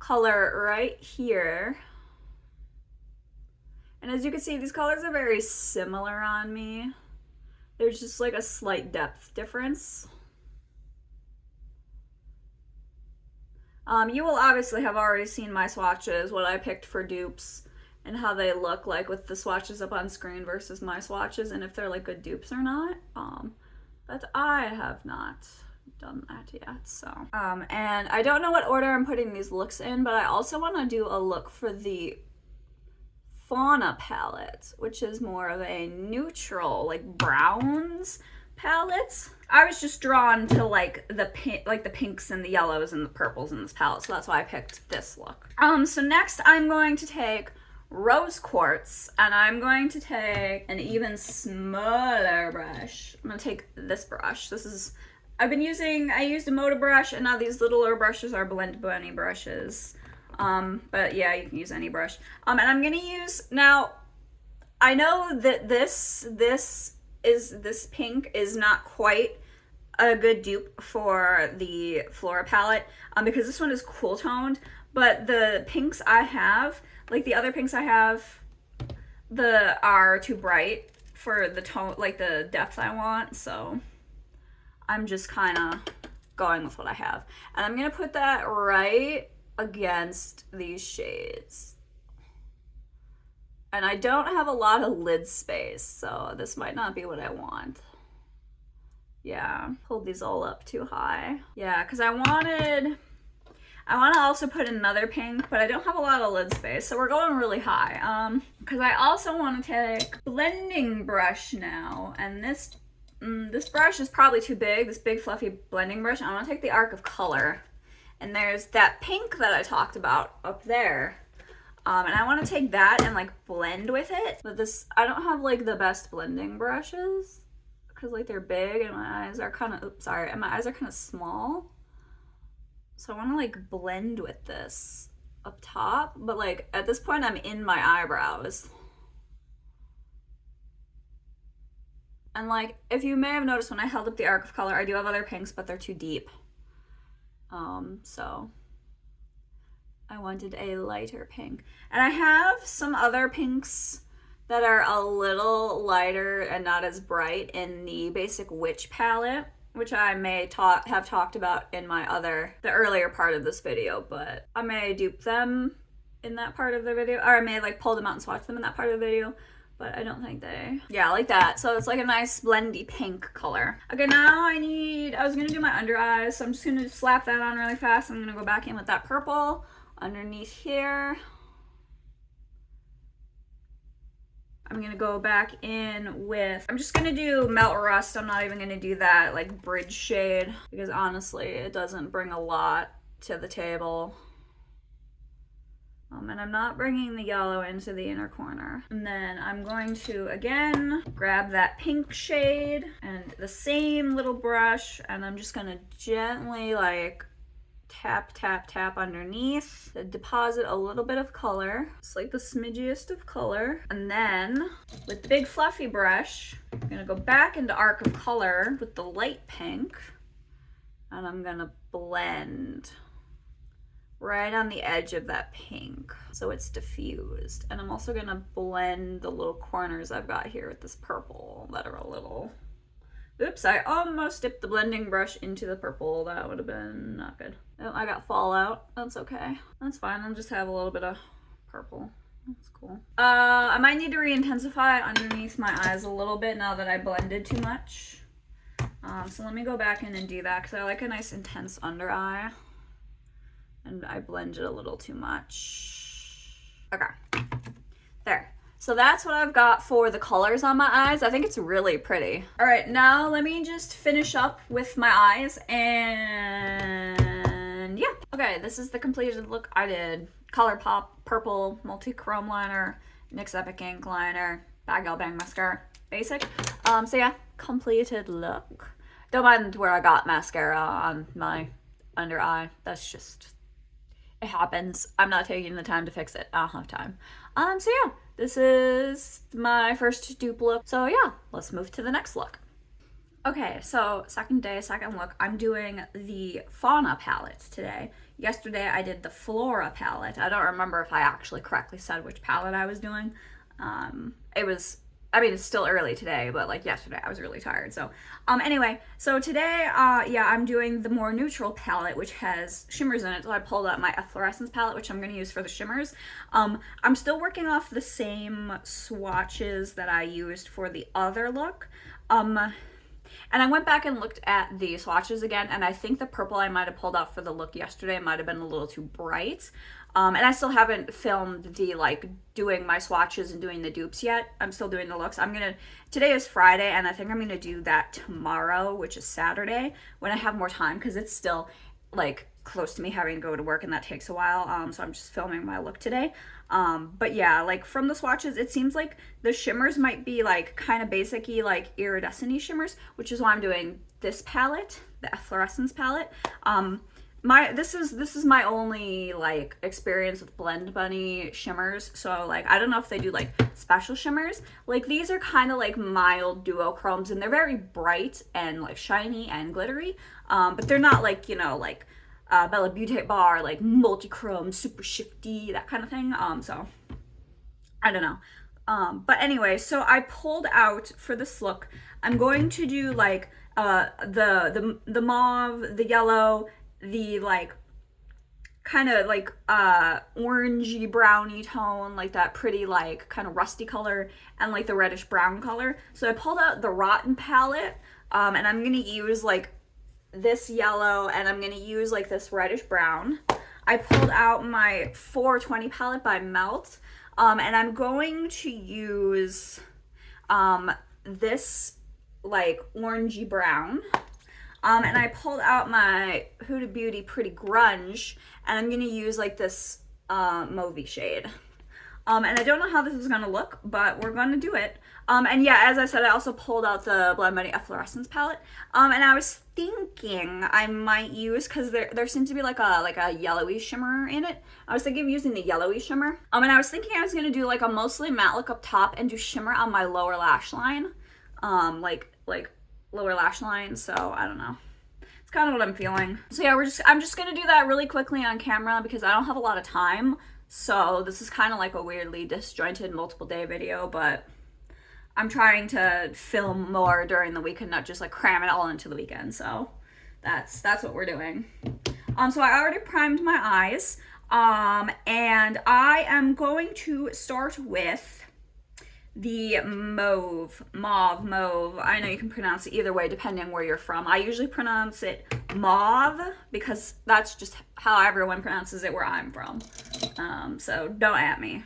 color right here. And as you can see, these colors are very similar on me. There's just like a slight depth difference. You will obviously have already seen my swatches, what I picked for dupes, and how they look like with the swatches up on screen versus my swatches, and if they're like good dupes or not. But I have not done that yet, so. And I don't know what order I'm putting these looks in, but I also want to do a look for the Fauna palette, which is more of a neutral, like browns palette. I was just drawn to like the pinks and the yellows and the purples in this palette, so that's why I picked this look. So next I'm going to take Rose Quartz, and I'm going to take an even smaller brush. I'm gonna take this brush. This is I used a motor brush, and now these littler brushes are Blend Bunny brushes. But yeah, you can use any brush. And I'm gonna use, now, I know that this pink is not quite a good dupe for the Flora palette, because this one is cool toned, but the pinks I have, like the other pinks I have, are too bright for the tone, like the depth I want, so I'm just kind of going with what I have. And I'm gonna put that right against these shades. And I don't have a lot of lid space, so this might not be what I want. Yeah, hold these all up too high. Yeah, because I want to also put another pink, but I don't have a lot of lid space, so we're going really high. Because I also want to take blending brush now, and this brush is probably too big, this big fluffy blending brush. I want to take the Arc of Color, and there's that pink that I talked about up there. And I want to take that and like blend with it, but I don't have like the best blending brushes, because like they're big and my eyes are kind of small. So I want to like blend with this up top, but like at this point I'm in my eyebrows. And like, if you may have noticed when I held up the Arc of Color, I do have other pinks, but they're too deep. So I wanted a lighter pink. And I have some other pinks that are a little lighter and not as bright in the Basic Witch palette, which I may have talked about in the earlier part of this video, but I may dupe them in that part of the video, or I may like pull them out and swatch them in that part of the video, but I don't think yeah, like that. So it's like a nice blendy pink color. Okay, now I was gonna do my under eyes, so I'm just gonna slap that on really fast. I'm gonna go back in with that purple underneath here. I'm gonna go back in with, I'm just gonna do Melt Rust. I'm not even gonna do that like bridge shade, because honestly, it doesn't bring a lot to the table. And I'm not bringing the yellow into the inner corner. And then I'm going to, again, grab that pink shade and the same little brush, and I'm just gonna gently like tap, tap, tap underneath to deposit a little bit of color. It's like the smidgiest of color. And then with the big fluffy brush, I'm gonna go back into Arc of Color with the light pink, and I'm gonna blend right on the edge of that pink so it's diffused. And I'm also gonna blend the little corners I've got here with this purple that are a little, oops, I almost dipped the blending brush into the purple. That would have been not good. Oh, I got fallout. That's okay. That's fine. I'll just have a little bit of purple. That's cool. I might need to re-intensify underneath my eyes a little bit now that I blended too much. So let me go back in and do that, because I like a nice intense under eye. And I blended a little too much. Okay, there. So that's what I've got for the colors on my eyes. I think it's really pretty. All right, now let me just finish up with my eyes, and yeah. Okay, this is the completed look. I did ColourPop Purple Multi-Chrome Liner, NYX Epic Ink Liner, Bag Gal Bang Mascara, basic. So yeah, completed look. Don't mind where I got mascara on my under eye. That's just, it happens. I'm not taking the time to fix it. I don't have time. So yeah, this is my first dupe look. So yeah, let's move to the next look. Okay, so second look. I'm doing the Fauna palette today. Yesterday I did the Flora palette. I don't remember if I actually correctly said which palette I was doing. It's still early today, but like yesterday I was really tired. So anyway, so today, yeah, I'm doing the more neutral palette, which has shimmers in it. So I pulled out my Efflorescence palette, which I'm going to use for the shimmers. I'm still working off the same swatches that I used for the other look. And I went back and looked at the swatches again, and I think the purple I might have pulled out for the look yesterday might have been a little too bright. And I still haven't filmed the like doing my swatches and doing the dupes yet. I'm still doing the looks. Today is Friday, and I think I'm gonna do that tomorrow, which is Saturday, when I have more time, because it's still like close to me having to go to work, and that takes a while. So I'm just filming my look today. But yeah, like from the swatches, it seems like the shimmers might be like kind of basic-y, like iridescent-y shimmers, which is why I'm doing this palette, the Efflorescence palette. This is my only like experience with Blend Bunny shimmers, so like I don't know if they do like special shimmers. Like these are kind of like mild duochromes, and they're very bright and like shiny and glittery, but they're not like, you know, like Bella Beauty Bar, like multi-chrome, super shifty, that kind of thing. So I don't know. But anyway, so I pulled out for this look, I'm going to do like the mauve, the yellow, the like kind of like orangey browny tone, like that pretty like kind of rusty color, and like the reddish brown color. So I pulled out the Rotten palette, and I'm gonna use like this yellow, and I'm gonna use like this reddish brown. I pulled out my 420 palette by Melt, and I'm going to use this like orangey brown. And I pulled out my Huda Beauty Pretty Grunge, and I'm gonna use like this mauvey shade. And I don't know how this is gonna look, but we're gonna do it. And yeah, as I said, I also pulled out the Blend Bunny Efflorescence palette. And I was thinking I might use, because there seems to be like a yellowy shimmer in it. I was thinking of using the yellowy shimmer. And I was thinking I was gonna do like a mostly matte look up top and do shimmer on my lower lash line. Like lower lash line, so I don't know. It's kind of what I'm feeling. So yeah, I'm just gonna do that really quickly on camera because I don't have a lot of time. So this is kind of like a weirdly disjointed multiple day video, but I'm trying to film more during the week and not just like cram it all into the weekend. So that's what we're doing. So I already primed my eyes, and I am going to start with the mauve. I know you can pronounce it either way depending on where you're from. I usually pronounce it mauve because that's just how everyone pronounces it where I'm from. So don't at me.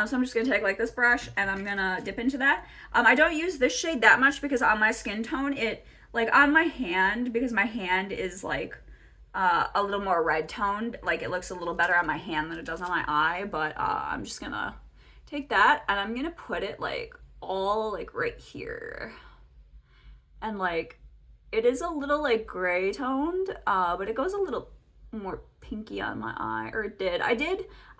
So I'm just gonna take like this brush and I'm gonna dip into that. I don't use this shade that much because on my skin tone, it like on my hand, because my hand is like a little more red toned, like it looks a little better on my hand than it does on my eye. But I'm just gonna take that and I'm gonna put it like all like right here, and like it is a little like gray toned, but it goes a little more pinky on my eye, or it did.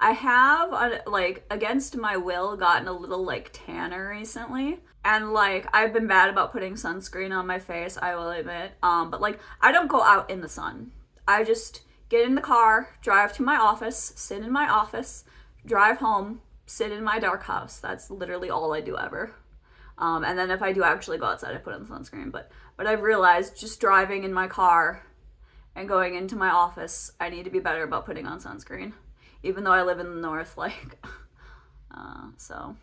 I have like against my will gotten a little like tanner recently, and like I've been bad about putting sunscreen on my face, I will admit. But like I don't go out in the sun. I just get in the car, drive to my office, sit in my office, drive home, sit in my dark house. That's literally all I do ever. And then if I do actually go outside, I put on sunscreen. But I've realized just driving in my car and going into my office, I need to be better about putting on sunscreen. Even though I live in the north, like, so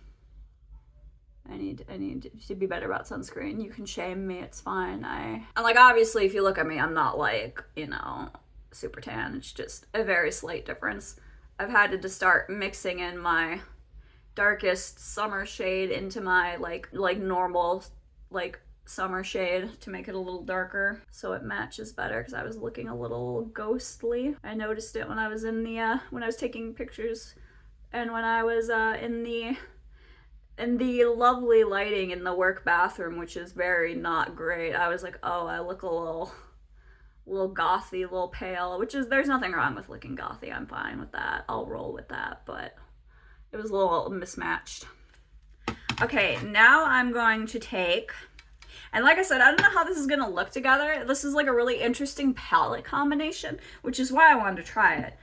I need to be better about sunscreen. You can shame me, it's fine. And like, obviously, if you look at me, I'm not like, you know, super tan. It's just a very slight difference. I've had to just start mixing in my darkest summer shade into my like normal like summer shade to make it a little darker so it matches better, because I was looking a little ghostly. I noticed it when I was in the when I was taking pictures and when I was in the lovely lighting in the work bathroom, which is very not great. I was like, oh, I look a little gothy, a little pale, which is, there's nothing wrong with looking gothy. I'm fine with that. I'll roll with that, but it was a little mismatched. Okay, now I'm going to take, and like I said, I don't know how this is gonna look together. This is like a really interesting palette combination, which is why I wanted to try it,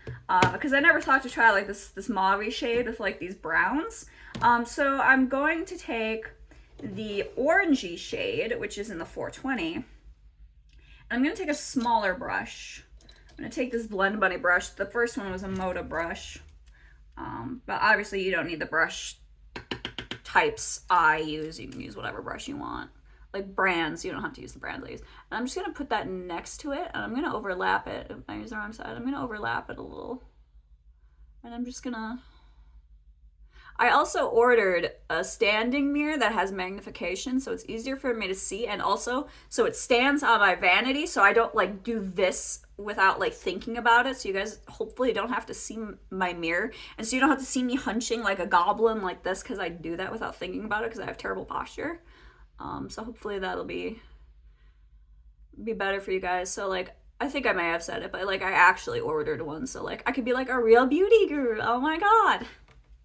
because I never thought to try like this mauve shade with like these browns. So I'm going to take the orangey shade, which is in the 420. I'm going to take a smaller brush. I'm going to take this Blend Bunny brush. The first one was a Moda brush. But obviously you don't need the brush types I use. You can use whatever brush you want. Like brands, you don't have to use the brands I use. And I'm just going to put that next to it, and I'm going to overlap it. If I use the wrong side, I'm going to overlap it a little. And I'm just going to... I also ordered a standing mirror that has magnification, so it's easier for me to see, and also so it stands on my vanity, so I don't like do this without like thinking about it. So you guys hopefully don't have to see my mirror, and so you don't have to see me hunching like a goblin like this, because I do that without thinking about it because I have terrible posture. So hopefully that'll be better for you guys. So like, I think I may have said it, but like I actually ordered one, so like I could be like a real beauty guru. Oh my god.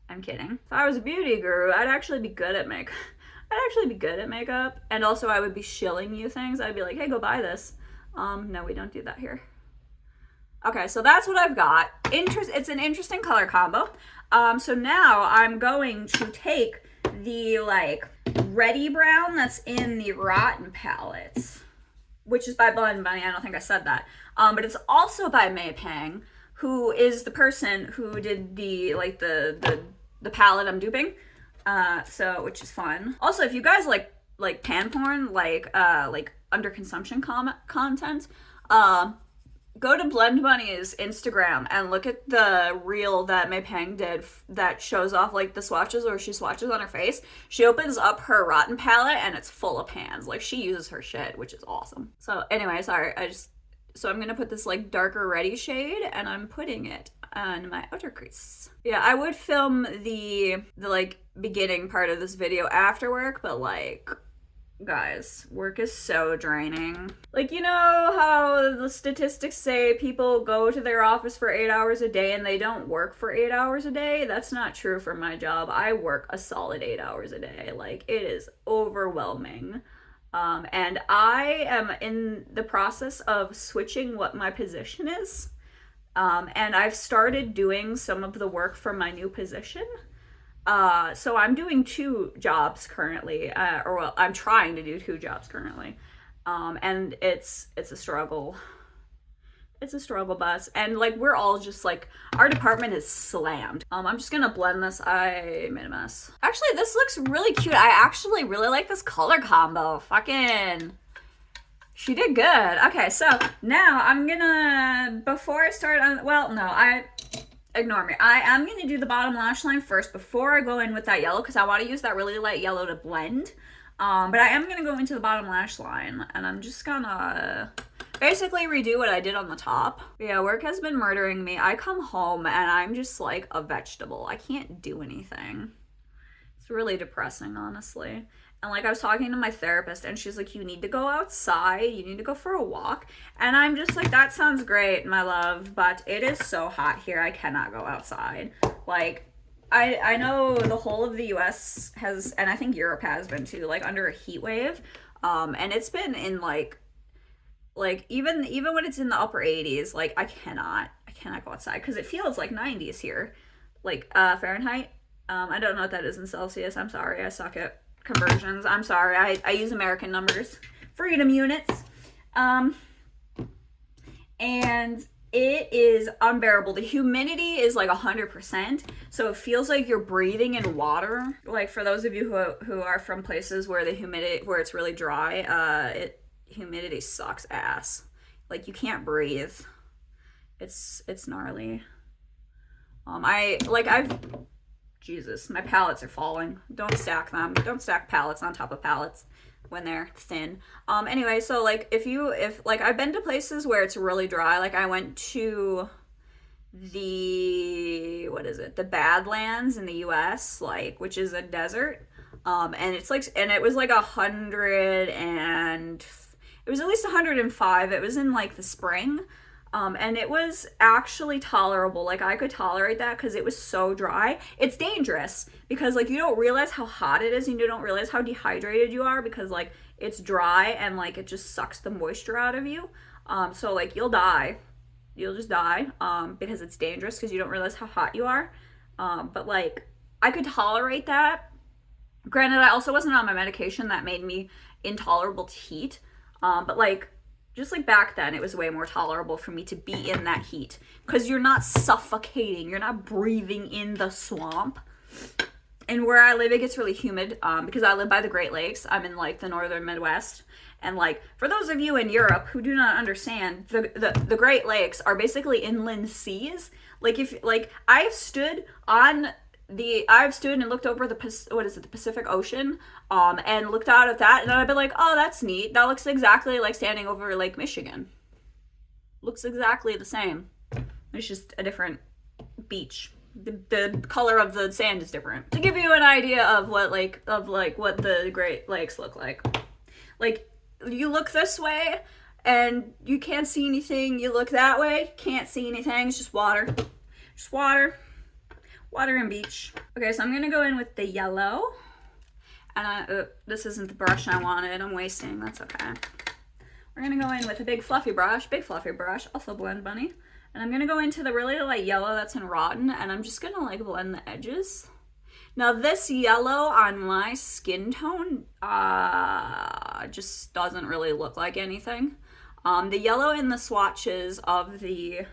I'm kidding. If I was a beauty guru, I'd actually be good at makeup. And also I would be shilling you things. I'd be like, hey, go buy this. No, we don't do that here. Okay, so that's what I've got. It's an interesting color combo. So now I'm going to take the like Ready Brown that's in the Rotten palettes, which is by Blend Bunny. I don't think I said that. But it's also by May Pang, who is the person who did the like the palette I'm duping. So which is fun. Also, if you guys like pan porn, like under consumption content, go to Blend Bunny's Instagram and look at the reel that May Pang did that shows off like the swatches, or she swatches on her face. She opens up her Rotten palette and it's full of pans. Like, she uses her shit, which is awesome. So anyway, sorry, so I'm gonna put this like darker Ready shade, and I'm putting it on my outer crease. Yeah, I would film the like beginning part of this video after work, but like, guys, work is so draining. Like, you know how the statistics say people go to their office for 8 hours a day and they don't work for 8 hours a day? That's not true for my job. I work a solid 8 hours a day. Like, it is overwhelming. And I am in the process of switching what my position is. And I've started doing some of the work from my new position. So I'm doing 2 jobs currently, or well, I'm trying to do 2 jobs currently. And it's a struggle. It's a struggle bus. And like, we're all just like, our department is slammed. I'm just gonna blend this. I made a mess. Actually, this looks really cute. I actually really like this color combo. Fucking, she did good. Okay, so now I'm gonna, before I start on, well, no, ignore me. I am going to do the bottom lash line first before I go in with that yellow, because I want to use that really light yellow to blend. But I am going to go into the bottom lash line, and I'm just going to basically redo what I did on the top. But yeah, work has been murdering me. I come home and I'm just like a vegetable. I can't do anything. It's really depressing, honestly. And like, I was talking to my therapist and she's like, you need to go outside, you need to go for a walk. And I'm just like, that sounds great, my love, but it is so hot here, I cannot go outside. Like, I know the whole of the US has, and I think Europe has been too, like under a heat wave. And it's been in like even when it's in the upper 80s, like I cannot go outside because it feels like 90s here, like Fahrenheit. I don't know what that is in Celsius. I'm sorry, I suck at conversions. I'm sorry. I use American numbers, freedom units. And it is unbearable. The humidity is like 100%, so it feels like you're breathing in water. Like, for those of you who are from places where the humidity, where it's really dry, humidity sucks ass. Like, you can't breathe. It's gnarly. Jesus, my palettes are falling. Don't stack them. Don't stack palettes on top of palettes when they're thin. Anyway, so like, if I've been to places where it's really dry. Like, I went to the Badlands in the US, like, which is a desert. And it's like, and it was like 100 and it was at least 105. It was in like the spring. And it was actually tolerable. Like, I could tolerate that because it was so dry. It's dangerous because, like, you don't realize how hot it is and you don't realize how dehydrated you are because, like, it's dry and, like, it just sucks the moisture out of you. So, like, you'll die. You'll just die because it's dangerous because you don't realize how hot you are. But, like, I could tolerate that. Granted, I also wasn't on my medication that made me intolerable to heat. But, like, just like back then, it was way more tolerable for me to be in that heat because you're not suffocating. You're not breathing in the swamp. And where I live, it gets really humid because I live by the Great Lakes. I'm in like the northern Midwest. And like, for those of you in Europe who do not understand, the Great Lakes are basically inland seas. Like, I've stood on I've stood and looked over the Pacific Ocean, and looked out at that, and I'd be like, oh, that's neat. That looks exactly like standing over Lake Michigan. Looks exactly the same. It's just a different beach. The color of the sand is different. To give you an idea of what what the Great Lakes look like. Like, you look this way and you can't see anything. You look that way, can't see anything. It's just water. Just water. Water and beach. Okay, so I'm gonna go in with the yellow. And this isn't the brush I wanted. I'm wasting. That's okay. We're gonna go in with a big fluffy brush, also Blend Bunny. And I'm gonna go into the really light yellow that's in Rotten, and I'm just gonna like blend the edges. Now this yellow on my skin tone just doesn't really look like anything. The yellow in the swatches of the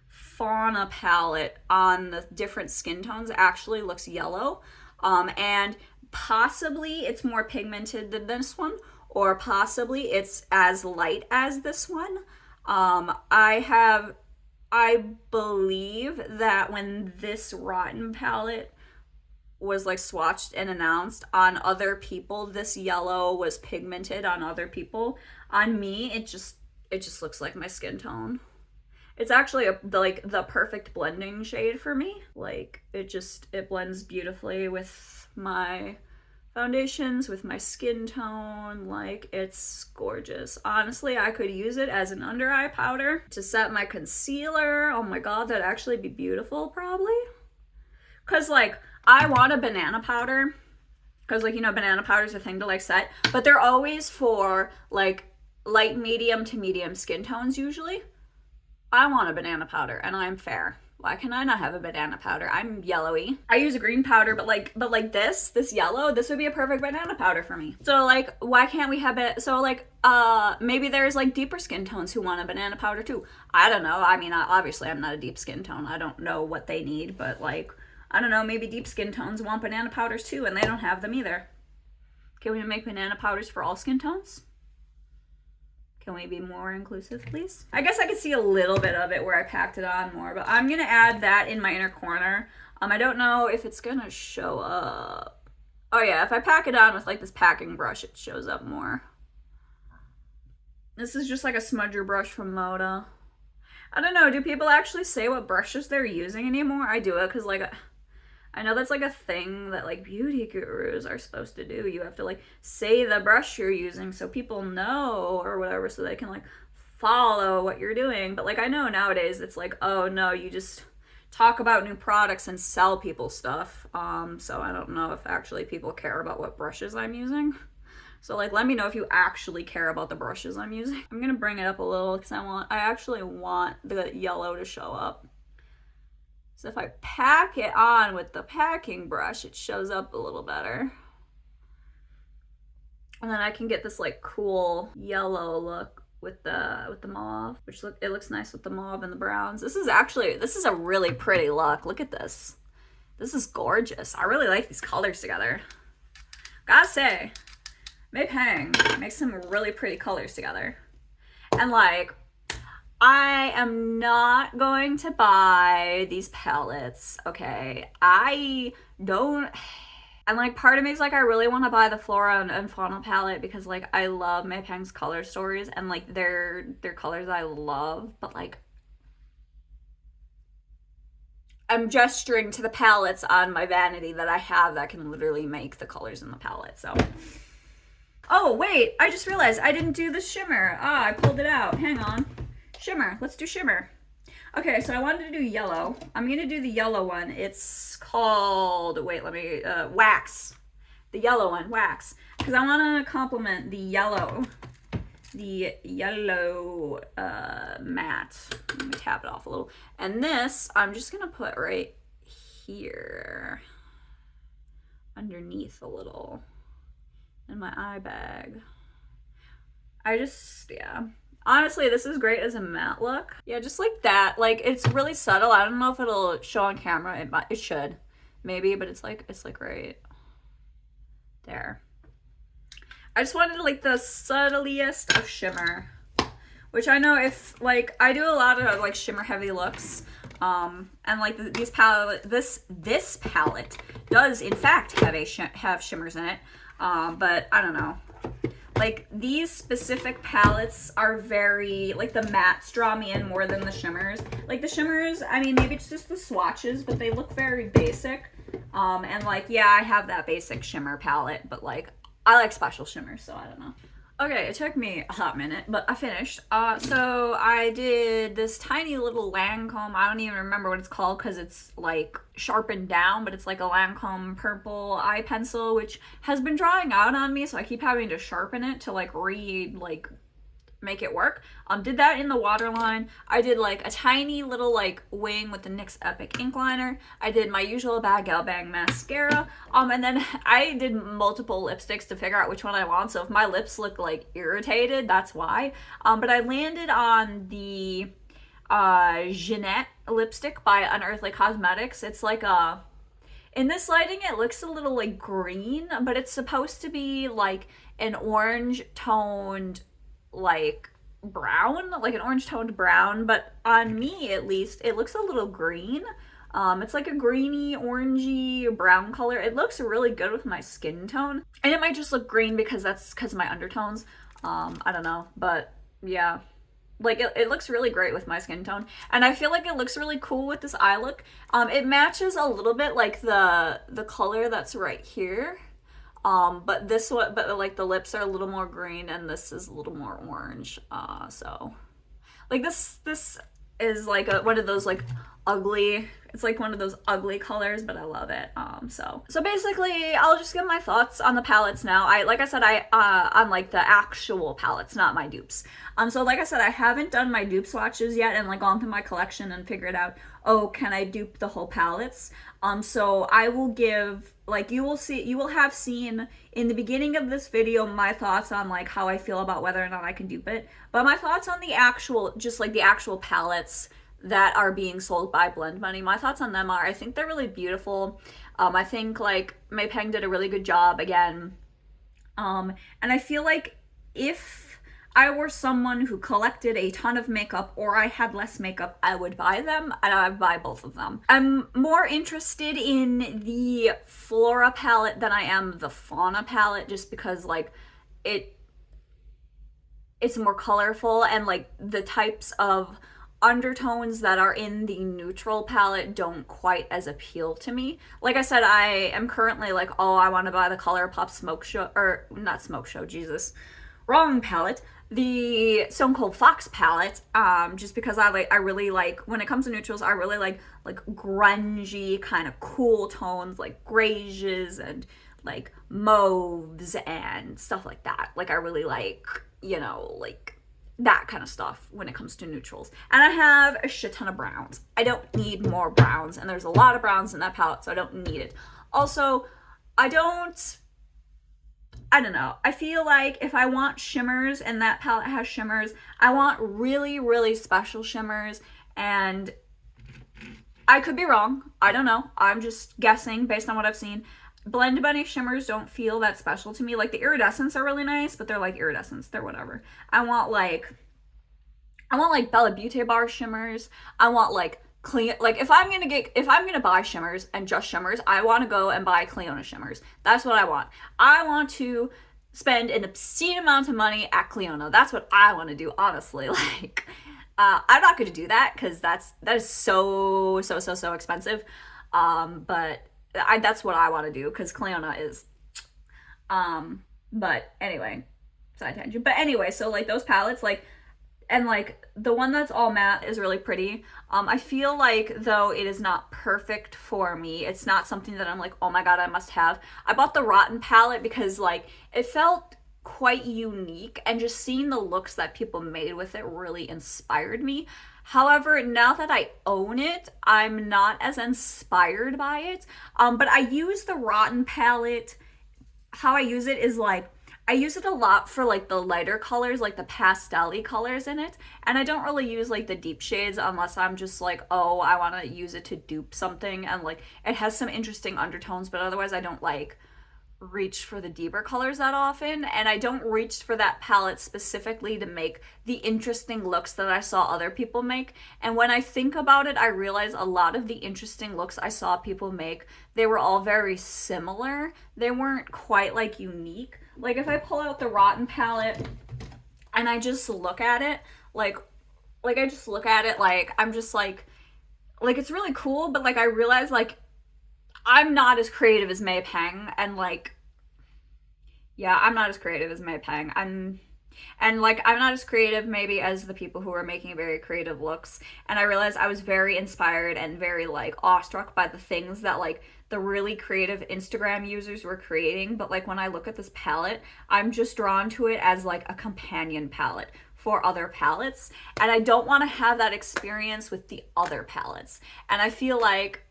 Fauna palette on the different skin tones actually looks yellow. And possibly it's more pigmented than this one, or possibly it's as light as this one. I believe that when this Rotten palette was like swatched and announced on other people, this yellow was pigmented on other people. On me, it just looks like my skin tone. It's actually like the perfect blending shade for me. Like, it blends beautifully with my foundations, with my skin tone. Like, it's gorgeous. Honestly, I could use it as an under eye powder to set my concealer. Oh my god, that'd actually be beautiful, probably. Because, like, I want a banana powder. Because, like, you know, banana powder is a thing to, like, set. But they're always for, like, light, medium to medium skin tones, usually. I want a banana powder, and I'm fair. Why can I not have a banana powder? I'm yellowy. I use a green powder, but this yellow, this would be a perfect banana powder for me. So like, why can't we have it? So like, maybe there's like deeper skin tones who want a banana powder too. I don't know. I mean, obviously I'm not a deep skin tone. I don't know what they need, but like, I don't know, maybe deep skin tones want banana powders too, and they don't have them either. Can we make banana powders for all skin tones? Can we be more inclusive, please? I guess I could see a little bit of it where I packed it on more, but I'm gonna add that in my inner corner. I don't know if it's gonna show up. Oh yeah, if I pack it on with like this packing brush, it shows up more. This is just like a smudger brush from Moda. I don't know, do people actually say what brushes they're using anymore? I do it because like, I know that's like a thing that like beauty gurus are supposed to do. You have to like say the brush you're using so people know or whatever, so they can like follow what you're doing. But like, I know nowadays it's like, oh no, you just talk about new products and sell people stuff. So I don't know if actually people care about what brushes I'm using. So like, let me know if you actually care about the brushes I'm using. I'm gonna bring it up a little because I actually want the yellow to show up. So if I pack it on with the packing brush, it shows up a little better. And then I can get this like cool yellow look with the mauve, which it looks nice with the mauve and the browns. This is a really pretty look. Look at this. This is gorgeous. I really like these colors together. Gotta say, May Pang makes some really pretty colors together. And like, I am not going to buy these palettes, okay? And like, part of me is like, I really want to buy the Flora and Fauna palette because like, I love May Pang's color stories and like, they're colors I love, but like, I'm gesturing to the palettes on my vanity that I have that can literally make the colors in the palette, so. Oh, wait, I just realized I didn't do the shimmer. I pulled it out. Hang on. Shimmer. Let's do shimmer. Okay, so I wanted to do yellow. I'm going to do the yellow one. It's called, wax. The yellow one, wax. Because I want to complement the yellow matte. Let me tap it off a little. And this, I'm just going to put right here. Underneath a little. In my eye bag. Yeah. Honestly, this is great as a matte look. Yeah, just like that. Like, it's really subtle. I don't know if it'll show on camera. It should. Maybe, but it's like right there. I just wanted like the subtlest of shimmer. Which I know if, like, I do a lot of like shimmer heavy looks. And like these palette, this palette does in fact have shimmers in it. But I don't know. Like these specific palettes are very, like the mattes draw me in more than the shimmers. Like the shimmers, I mean, maybe it's just the swatches, but they look very basic. And like, yeah, I have that basic shimmer palette, but like, I like special shimmers, so I don't know. Okay, it took me a hot minute, but I finished. So I did this tiny little Lancome. I don't even remember what it's called because it's like sharpened down, but it's like a Lancome purple eye pencil, which has been drying out on me, so I keep having to sharpen it to like make it work. Did that in the waterline. I did like a tiny little like wing with the NYX Epic ink liner. I did my usual Bad Gal Bang mascara. And then I did multiple lipsticks to figure out which one I want. So if my lips look like irritated, that's why. But I landed on the Jeanette lipstick by Unearthly Cosmetics. It's like in this lighting it looks a little like green, but it's supposed to be like an orange toned like brown, like an orange toned brown, but on me at least it looks a little green. It's like a greeny orangey brown color. It looks really good with my skin tone, and it might just look green because that's because of my undertones. I don't know, but yeah, like it looks really great with my skin tone, and I feel like it looks really cool with this eye look. It matches a little bit like the color that's right here. But this one, but like the lips are a little more green and this is a little more orange. So like this is like one of those like ugly, it's like one of those ugly colors, but I love it. So basically I'll just give my thoughts on the palettes now. Like I said, on like the actual palettes, not my dupes. So like I said, I haven't done my dupe swatches yet and like gone through my collection and figured out, oh, can I dupe the whole palettes? So I will give, like, you will have seen in the beginning of this video my thoughts on like how I feel about whether or not I can dupe it, but my thoughts on the actual, just like the actual palettes that are being sold by Blend Money, my thoughts on them are, I think they're really beautiful. I think like May Peng did a really good job again. And I feel like if I were someone who collected a ton of makeup or I had less makeup, I would buy them, and I would buy both of them. I'm more interested in the Flora palette than I am the Fauna palette, just because like it's more colorful, and like the types of undertones that are in the neutral palette don't quite as appeal to me. Like I said, I am currently like, oh, I want to buy the ColourPop Smoke Show, or not Smoke Show, Jesus, wrong palette, the Stone Cold Fox palette, just because I really like, when it comes to neutrals, I really like grungy kind of cool tones, like grays and like mauves and stuff like that. Like I really like, you know, like that kind of stuff when it comes to neutrals. And I have a shit ton of browns. I don't need more browns, and there's a lot of browns in that palette, so I don't need it. Also, I don't know. I feel like if I want shimmers and that palette has shimmers, I want really, really special shimmers, and I could be wrong. I don't know. I'm just guessing based on what I've seen. Blend Bunny shimmers don't feel that special to me. Like the iridescents are really nice, but they're like iridescents. They're whatever. I want like Bella Beauty bar shimmers. I want like clean, like if I'm gonna buy shimmers and just shimmers, I want to go and buy Cliona shimmers. That's what I want. I want to spend an obscene amount of money at Cliona. That's what I want to do, honestly. Like I'm not going to do that because that is so expensive. But that's what I want to do because Cliona is. But anyway, side tangent. But anyway, so like those palettes, like, and like the one that's all matte is really pretty. I feel like though it is not perfect for me. It's not something that I'm like, oh my god, I must have. I bought the Rotten palette because like it felt quite unique, and just seeing the looks that people made with it really inspired me. However, now that I own it, I'm not as inspired by it. But I use the Rotten palette. How I use it is like, I use it a lot for like the lighter colors, like the pastel-y colors in it. And I don't really use like the deep shades unless I'm just like, oh, I want to use it to dupe something. And like, it has some interesting undertones, but otherwise I don't like reach for the deeper colors that often, and I don't reach for that palette specifically to make the interesting looks that I saw other people make. And when I think about it, I realize a lot of the interesting looks I saw people make, they were all very similar. They weren't quite like unique. Like if I pull out the Rotten palette and I just look at it, like I just look at it, like I'm just like it's really cool, but like I realize like I'm not as creative as May Peng, and like, yeah, I'm not as creative as May Peng. I'm not as creative maybe as the people who are making very creative looks. And I realized I was very inspired and very like awestruck by the things that like the really creative Instagram users were creating. But like when I look at this palette, I'm just drawn to it as like a companion palette for other palettes. And I don't want to have that experience with the other palettes. And I feel like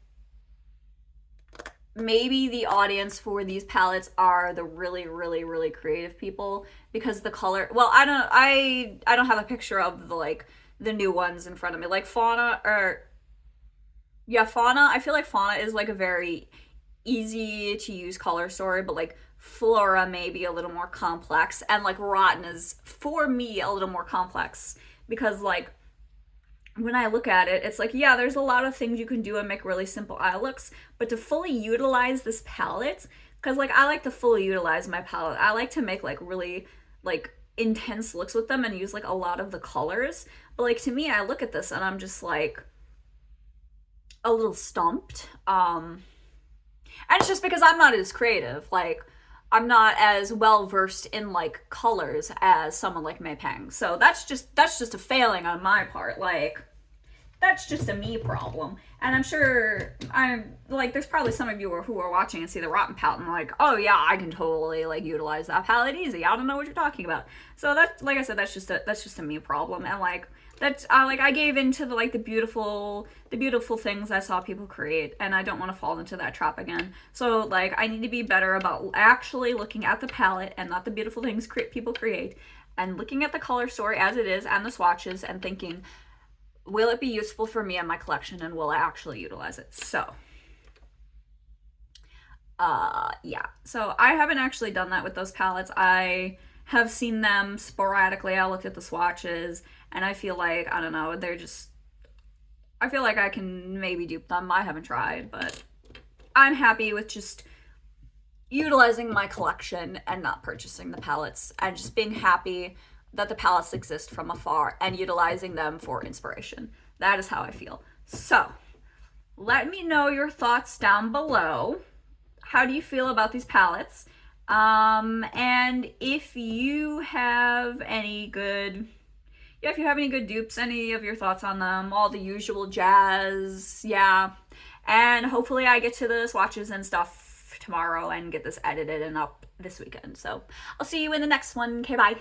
maybe the audience for these palettes are the really, really, really creative people, because the color, well, I don't have a picture of the like the new ones in front of me. Like Fauna, I feel like Fauna is like a very easy to use color story, but like Flora may be a little more complex, and like Rotten is for me a little more complex, because like when I look at it, it's like, yeah, there's a lot of things you can do and make really simple eye looks, but to fully utilize this palette, because like I like to fully utilize my palette. I like to make like really like intense looks with them and use like a lot of the colors. But like to me, I look at this and I'm just like a little stumped. And it's just because I'm not as creative. Like I'm not as well versed in like colors as someone like May Peng. So that's just a failing on my part. Like that's just a me problem. And I'm sure I'm like there's probably some of you who are watching and see the Rotten palette and like, oh yeah, I can totally like utilize that palette easy. I don't know what you're talking about. So that's, like I said, that's just a me problem. And like that's like I gave into the like the beautiful things I saw people create, and I don't want to fall into that trap again. So like I need to be better about actually looking at the palette and not the beautiful things people create, and looking at the color story as it is and the swatches and thinking, will it be useful for me and my collection, and will I actually utilize it? So yeah, so I haven't actually done that with those palettes. I have seen them sporadically. I looked at the swatches and I feel like, I don't know, I feel like I can maybe dupe them. I haven't tried, but I'm happy with just utilizing my collection and not purchasing the palettes, and just being happy that the palettes exist from afar and utilizing them for inspiration. That is how I feel. So let me know your thoughts down below. How do you feel about these palettes? And if you have any good dupes, any of your thoughts on them, all the usual jazz, yeah. And hopefully I get to the swatches and stuff tomorrow and get this edited and up this weekend. So I'll see you in the next one. Okay, bye.